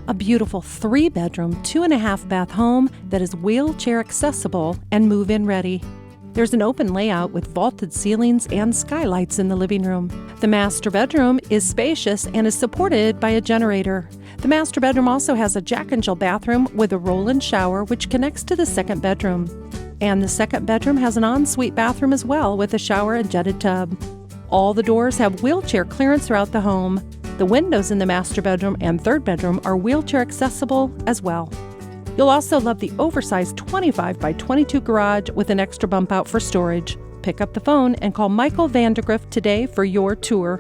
A beautiful 3-bedroom, 2.5-bath home that is wheelchair accessible and move-in ready. There's an open layout with vaulted ceilings and skylights in the living room. The master bedroom is spacious and is supported by a generator. The master bedroom also has a Jack-and-Jill bathroom with a roll-in shower which connects to the second bedroom. And the second bedroom has an ensuite bathroom as well with a shower and jetted tub. All the doors have wheelchair clearance throughout the home. The windows in the master bedroom and third bedroom are wheelchair accessible as well. You'll also love the oversized 25 by 22 garage with an extra bump out for storage. Pick up the phone and call Michael Vandergrift today for your tour.